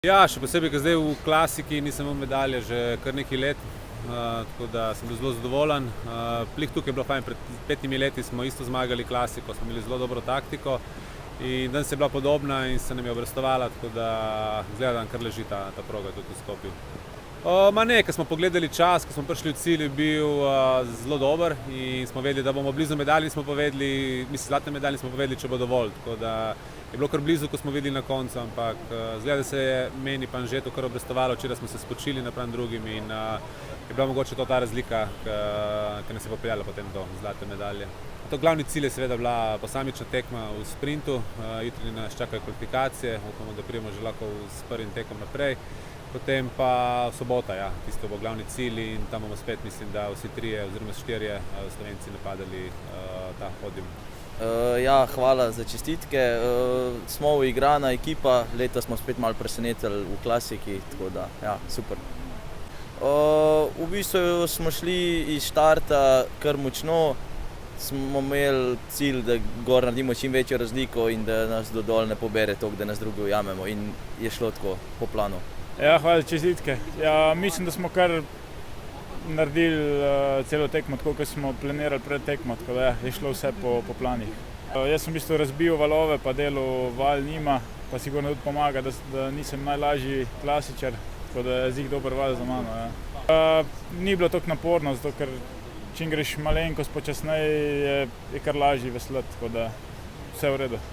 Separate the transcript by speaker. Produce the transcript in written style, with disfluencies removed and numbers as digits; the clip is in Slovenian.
Speaker 1: Ja, še posebej, ker zdaj v klasiki nisem imel medalje že kar nekaj let, tako da sem bil zelo zadovoljen. Glih tukaj je bilo fajn, pred 5 leti smo isto zmagali klasiko, smo imeli zelo dobro taktiko in danes je bila podobna in se nam je obrestovala, tako da izgleda, da nam kar leži ta proga tudi v Skopju. Ker smo pogledali čas, ko smo prišli v cilj, je bil zelo dober in smo vedeli, da bomo blizu medalj, nismo pa vedeli, zlate medalje nismo pa vedeli, če bo dovolj, tako da je bilo kar blizu, ko smo videli na koncu, ampak izgleda, da se je meni pa Anžetu kar obrestovalo, včeraj smo se spočili napram drugim in je bila mogoče to ta razlika, ki nas je popeljala potem do zlate medalje. Glavni cilj je seveda bila posamična tekma v sprintu, jutri nas čakajo kvalifikacije, upamo, da pridemo že lahko s prvim tekom naprej. Potem pa sobota, ja, tisto bo glavni cilj in tam bomo spet, mislim, da vsi trije oziroma štirje Slovenci napadali ta podium.
Speaker 2: Ja, hvala za čestitke. Smo uigrana ekipa, letos smo spet malo presenetili v klasiki, tako da, ja, super. V bistvu smo šli iz štarta kar močno, smo imeli cilj, da gor naredimo čim večjo razliko in da nas do dol ne pobere toliko, da nas drugi ujamemo in je šlo tako po planu.
Speaker 3: Ja, hvala za čestitke. Ja, mislim, da smo kar naredili celo tekmo, tako kot smo planirali pred tekmo, tako da je šlo vse po planih. Jaz sem v bistvu razbil valove, pa delal val njima, pa sigurno tudi pomaga, da nisem najlažji klasičar, tako da je zig dober val za mano. Ja. Ni bilo toliko naporno, zato ker čim greš malenkost počasneje, je kar lažje veslati, tako da vse v redu.